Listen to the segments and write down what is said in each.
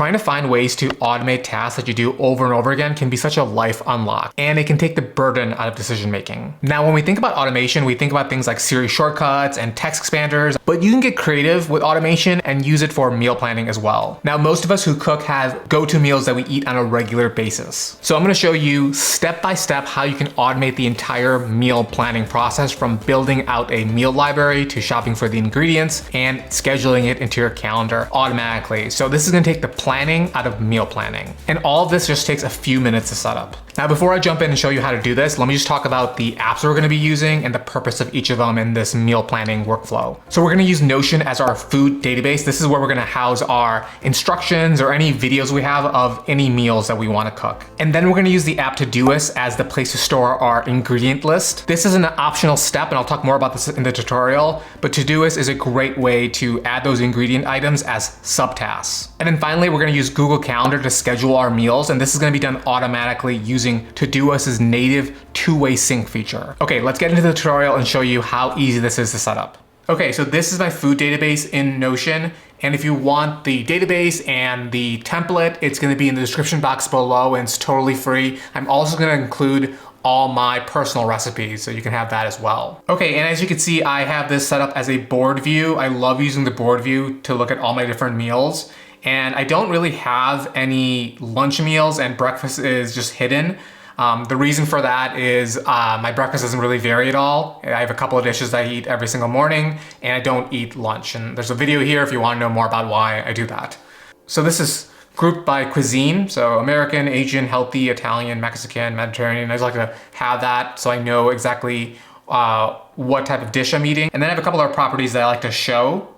trying to find ways to automate tasks that you do over and over again can be such a life unlock, and it can take the burden out of decision making. Now, when we think about automation, we think about things like Siri shortcuts and text expanders, but you can get creative with automation and use it for meal planning as well. Now, most of us who cook have go-to meals that we eat on a regular basis. So I'm gonna show you step by step how you can automate the entire meal planning process, from building out a meal library to shopping for the ingredients and scheduling it into your calendar automatically. So this is gonna take the planning out of meal planning. And all of this just takes a few minutes to set up. Now, before I jump in and show you how to do this, let me just talk about the apps we're gonna be using and the purpose of each of them in this meal planning workflow. So we're gonna use Notion as our food database. This is where we're gonna house our instructions or any videos we have of any meals that we wanna cook. And then we're gonna use the app Todoist as the place to store our ingredient list. This is an optional step, and I'll talk more about this in the tutorial, but Todoist is a great way to add those ingredient items as subtasks. And then finally, we're gonna use Google Calendar to schedule our meals, and this is gonna be done automatically using Todoist's native two-way sync feature. Okay, let's get into the tutorial and show you how easy this is to set up. Okay, so this is my food database in Notion, and if you want the database and the template, it's gonna be in the description box below, and it's totally free. I'm also gonna include all my personal recipes, so you can have that as well. Okay, and as you can see, I have this set up as a board view. I love using the board view to look at all my different meals, and I don't really have any lunch meals, and breakfast is just hidden. The reason for that is my breakfast doesn't really vary at all. I have a couple of dishes that I eat every single morning, and I don't eat lunch. And there's a video here if you want to know more about why I do that. So this is grouped by cuisine. So American, Asian, healthy, Italian, Mexican, Mediterranean. I just like to have that so I know exactly what type of dish I'm eating. And then I have a couple of properties that I like to show.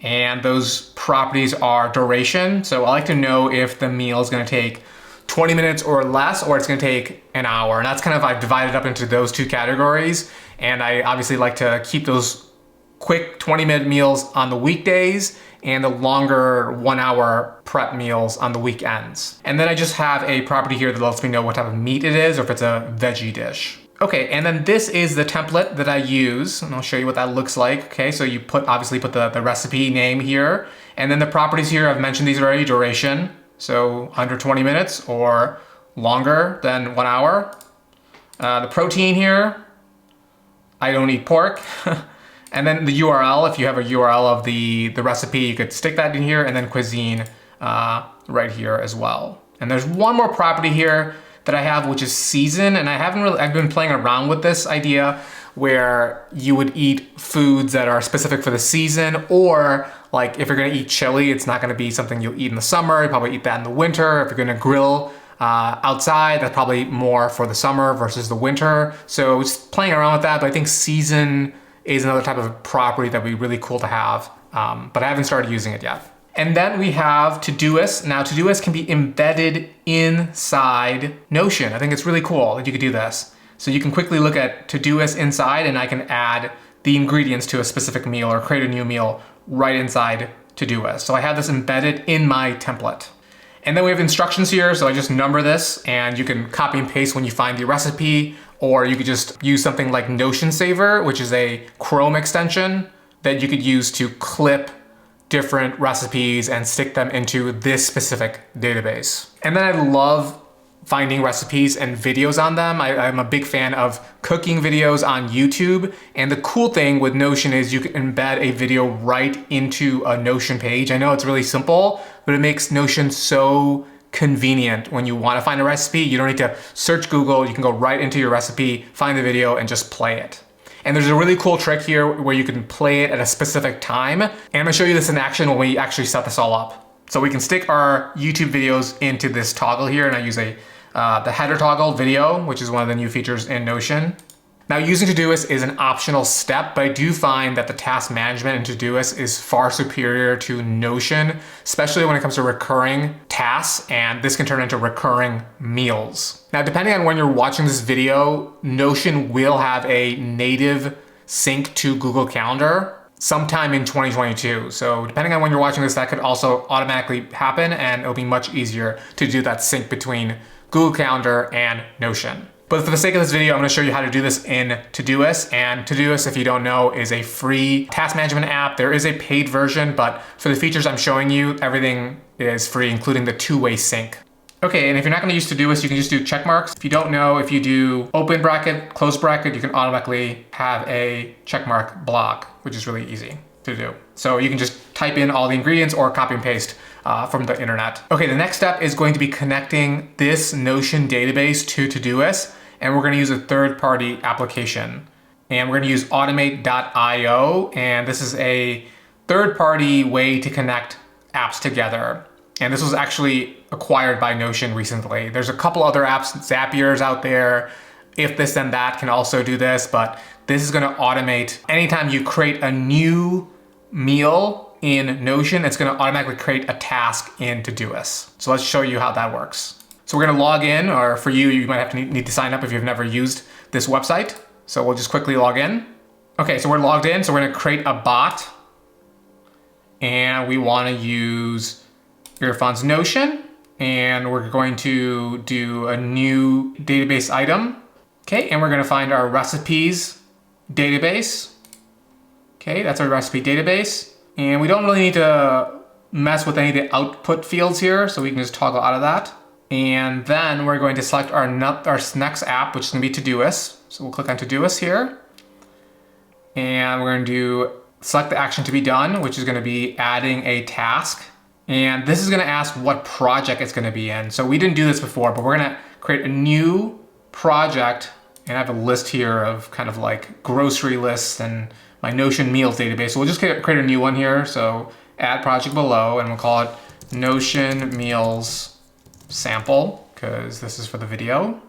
And those properties are duration. So I like to know if the meal is gonna take 20 minutes or less, or it's gonna take an hour. And that's kind of, I've divided up into those two categories. And I obviously like to keep those quick 20-minute meals on the weekdays and the longer 1-hour prep meals on the weekends. And then I just have a property here that lets me know what type of meat it is or if it's a veggie dish. Okay, and then this is the template that I use, and I'll show you what that looks like. Okay, so you obviously put the recipe name here, and then the properties here, I've mentioned these already, duration, so under 20 minutes or longer than 1 hour. The protein here, I don't eat pork. And then the URL, if you have a URL of the recipe, you could stick that in here, and then cuisine right here as well. And there's one more property here that I have, which is season, and I've been playing around with this idea where you would eat foods that are specific for the season, or like if you're gonna eat chili, it's not gonna be something you'll eat in the summer, you probably eat that in the winter. If you're gonna grill outside, that's probably more for the summer versus the winter. So just playing around with that, but I think season is another type of property that would be really cool to have, but I haven't started using it yet. And then we have Todoist. Now Todoist can be embedded inside Notion. I think it's really cool that you could do this. So you can quickly look at Todoist inside, and I can add the ingredients to a specific meal or create a new meal right inside Todoist. So I have this embedded in my template. And then we have instructions here, so I just number this, and you can copy and paste when you find the recipe, or you could just use something like Notion Saver, which is a Chrome extension that you could use to clip different recipes and stick them into this specific database. And then I love finding recipes and videos on them. I'm a big fan of cooking videos on YouTube. And the cool thing with Notion is you can embed a video right into a Notion page. I know it's really simple, but it makes Notion so convenient. When you want to find a recipe, you don't need to search Google. You can go right into your recipe, find the video, and just play it. And there's a really cool trick here where you can play it at a specific time. And I'm gonna show you this in action when we actually set this all up. So we can stick our YouTube videos into this toggle here, and I use the header toggle video, which is one of the new features in Notion. Now, using Todoist is an optional step, but I do find that the task management in Todoist is far superior to Notion, especially when it comes to recurring tasks, and this can turn into recurring meals. Now, depending on when you're watching this video, Notion will have a native sync to Google Calendar sometime in 2022. So depending on when you're watching this, that could also automatically happen, and it'll be much easier to do that sync between Google Calendar and Notion. But for the sake of this video, I'm gonna show you how to do this in Todoist. And Todoist, if you don't know, is a free task management app. There is a paid version, but for the features I'm showing you, everything is free, including the two-way sync. Okay, and if you're not gonna use Todoist, you can just do check marks. If you don't know, if you do open bracket, close bracket, you can automatically have a check mark block, which is really easy to do. So you can just type in all the ingredients or copy and paste from the internet. Okay, the next step is going to be connecting this Notion database to Todoist, and we're gonna use a third-party application. And we're gonna use automate.io, and this is a third-party way to connect apps together. And this was actually acquired by Notion recently. There's a couple other apps, Zapier's out there, If This Then That can also do this, but this is gonna automate. Anytime you create a new meal in Notion, it's gonna automatically create a task in Todoist. So let's show you how that works. So we're gonna log in, or for you, you might have to need to sign up if you've never used this website. So we'll just quickly log in. Okay, so we're logged in, so we're gonna create a bot, and we wanna use Irfan's Notion, and we're going to do a new database item. Okay, and we're gonna find our recipes database. Okay, that's our recipe database. And we don't really need to mess with any of the output fields here, so we can just toggle out of that. And then we're going to select our next app, which is gonna be Todoist. So we'll click on Todoist here. And we're gonna do select the action to be done, which is gonna be adding a task. And this is gonna ask what project it's gonna be in. So we didn't do this before, but we're gonna create a new project, and I have a list here of kind of like grocery lists and my Notion meals database. So we'll just create a new one here. So add project below, and we'll call it Notion meals sample, because this is for the video.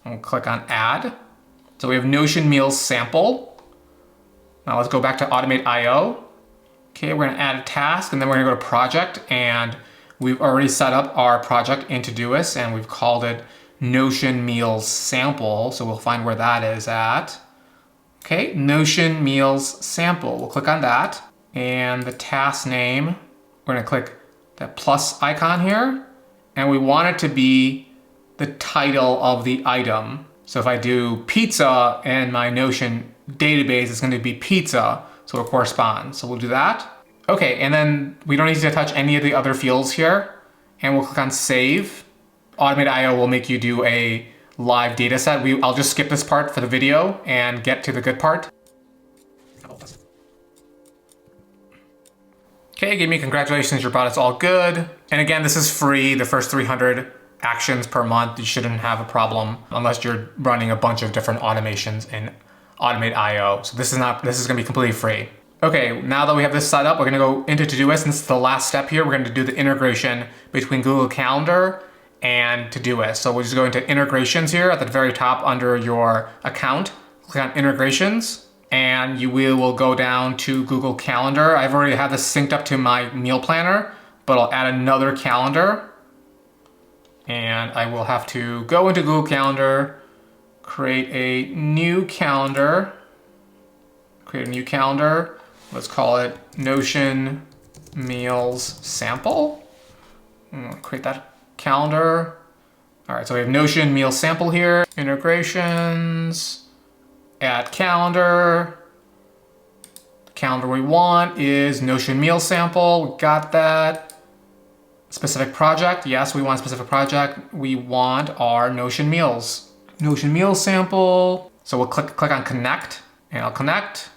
And we'll click on add. So we have Notion meals sample. Now let's go back to automate.io. Okay, we're gonna add a task, and then we're gonna go to project, and we've already set up our project in Todoist, and we've called it Notion Meals Sample. So we'll find where that is at. Okay, Notion Meals Sample. We'll click on that, and the task name, we're gonna click that plus icon here, and we want it to be the title of the item. So if I do pizza in my Notion database, it's gonna be pizza. So it corresponds. So we'll do that. Okay, and then we don't need to touch any of the other fields here. And we'll click on save. Automate.io will make you do a live data set. I'll just skip this part for the video and get to the good part. Okay, give me congratulations, your bot is all good. And again, this is free. The first 300 actions per month, you shouldn't have a problem unless you're running a bunch of different automations in Automate.io. So this is gonna be completely free. Okay, now that we have this set up, we're gonna go into Todoist, and this is the last step here. We're gonna do the integration between Google Calendar and Todoist. So we'll just go into integrations here at the very top under your account. Click on integrations, and you will go down to Google Calendar. I've already had this synced up to my meal planner, but I'll add another calendar. And I will have to go into Google Calendar, create a new calendar. Let's call it Notion Meals Sample. Create that calendar. All right, so we have Notion Meals Sample here. Integrations, add calendar. The calendar we want is Notion Meals Sample. We got that. Specific project, yes, we want a specific project. We want our Notion Meals sample. So we'll click on connect, and I'll connect,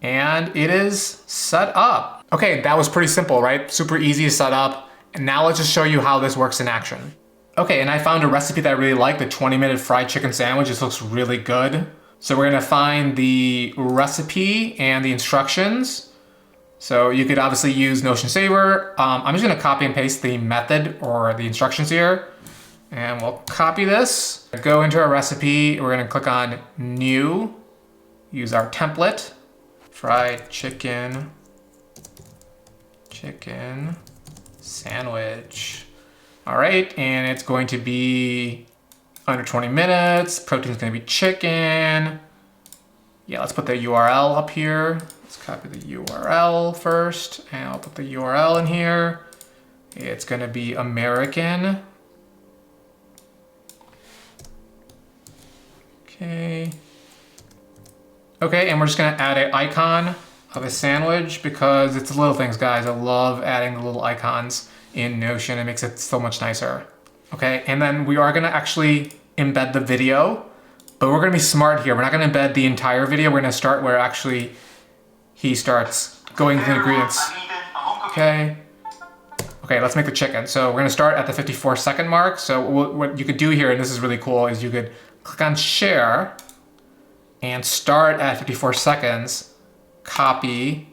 and it is set up. Okay, that was pretty simple, right? Super easy to set up. And now let's just show you how this works in action. Okay, and I found a recipe that I really like, the 20-minute fried chicken sandwich. This looks really good. So we're gonna find the recipe and the instructions. So you could obviously use Notion Saver. I'm just gonna copy and paste the method or the instructions here. And we'll copy this, go into our recipe. We're gonna click on new, use our template, fried chicken sandwich. All right, and it's going to be under 20 minutes. Protein's gonna be chicken. Yeah, let's put the URL up here. Let's copy the URL first, and I'll put the URL in here. It's gonna be American. Okay. Okay, and we're just gonna add an icon of a sandwich because it's the little things, guys. I love adding the little icons in Notion. It makes it so much nicer. Okay, and then we are gonna actually embed the video, but we're gonna be smart here. We're not gonna embed the entire video. We're gonna start where actually he starts going through the ingredients. Okay. Okay, let's make the chicken. So we're gonna start at the 54-second mark. So what you could do here, and this is really cool, is you could click on share and start at 54 seconds, copy.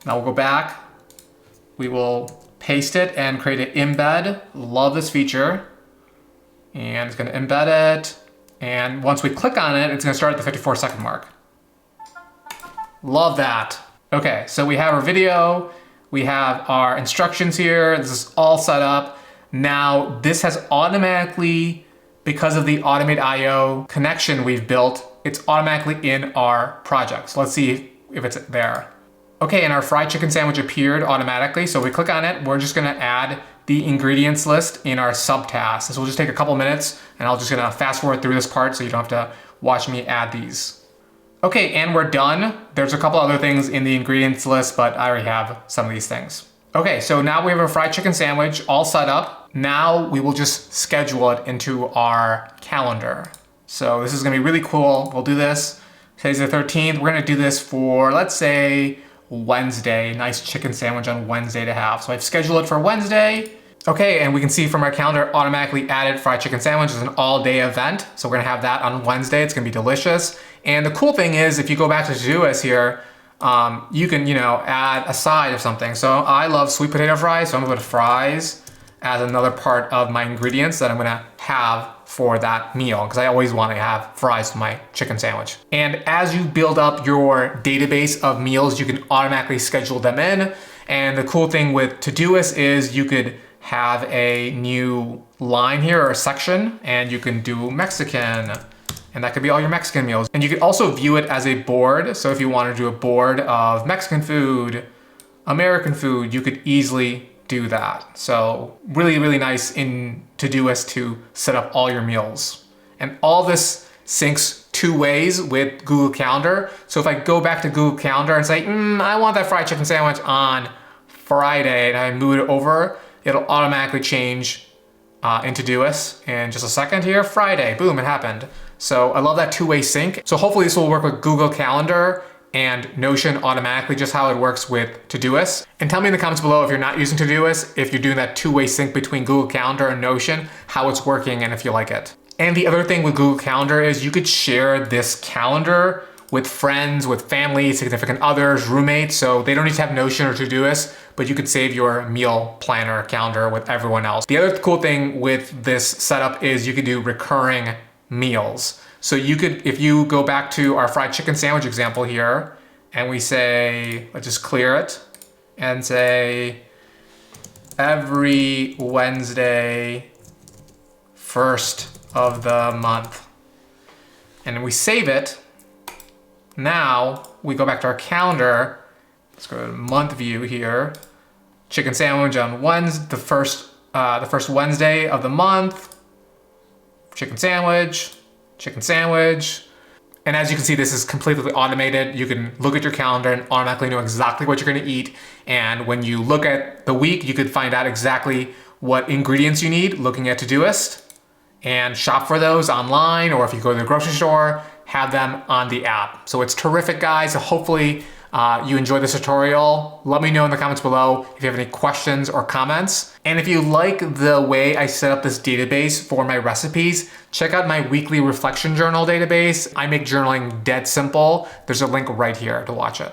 Now we'll go back. We will paste it and create an embed. Love this feature. And it's gonna embed it. And once we click on it, it's gonna start at the 54-second mark. Love that. Okay, so we have our video. We have our instructions here. This is all set up. Now, this has automatically, because of the Automate IO connection we've built, it's automatically in our project. So let's see if it's there. Okay, and our fried chicken sandwich appeared automatically. So if we click on it, we're just gonna add the ingredients list in our subtask. This will just take a couple minutes, and I'll just gonna fast forward through this part so you don't have to watch me add these. Okay, and we're done. There's a couple other things in the ingredients list, but I already have some of these things. Okay, so now we have a fried chicken sandwich all set up. Now we will just schedule it into our calendar. So this is gonna be really cool. We'll do this. Today's the 13th. We're gonna do this for, let's say, Wednesday. Nice chicken sandwich on Wednesday to have. So I've scheduled it for Wednesday. Okay, and we can see from our calendar automatically added fried chicken sandwich is an all-day event. So we're gonna have that on Wednesday. It's gonna be delicious. And the cool thing is, if you go back to Todoist here, you can, add a side of something. So I love sweet potato fries, so I'm gonna put fries as another part of my ingredients that I'm gonna have for that meal, because I always want to have fries for my chicken sandwich. And as you build up your database of meals, you can automatically schedule them in. And the cool thing with Todoist is you could have a new line here or a section, and you can do Mexican, and that could be all your Mexican meals. And you could also view it as a board. So if you want to do a board of Mexican food, American food, you could easily do that. So really, really nice in Todoist to set up all your meals. And all this syncs two ways with Google Calendar. So if I go back to Google Calendar and say, I want that fried chicken sandwich on Friday, and I move it over, it'll automatically change in Todoist in just a second here. Friday, boom, it happened. So I love that two-way sync. So hopefully this will work with Google Calendar and Notion automatically, just how it works with Todoist. And tell me in the comments below if you're not using Todoist, if you're doing that two-way sync between Google Calendar and Notion, how it's working and if you like it. And the other thing with Google Calendar is you could share this calendar with friends, with family, significant others, roommates, so they don't need to have Notion or Todoist, but you could save your meal planner calendar with everyone else. The other cool thing with this setup is you could do recurring meals. So you could, if you go back to our fried chicken sandwich example here, and we say, let's just clear it, and say, every Wednesday, 1st of the month. And we save it. Now, we go back to our calendar. Let's go to month view here. Chicken sandwich on Wednesday, the first Wednesday of the month. Chicken sandwich. And as you can see, this is completely automated. You can look at your calendar and automatically know exactly what you're gonna eat. And when you look at the week, you could find out exactly what ingredients you need looking at Todoist and shop for those online, or if you go to the grocery store, have them on the app. So it's terrific, guys. So hopefully you enjoyed this tutorial. Let me know in the comments below if you have any questions or comments. And if you like the way I set up this database for my recipes, check out my weekly reflection journal database. I make journaling dead simple. There's a link right here to watch it.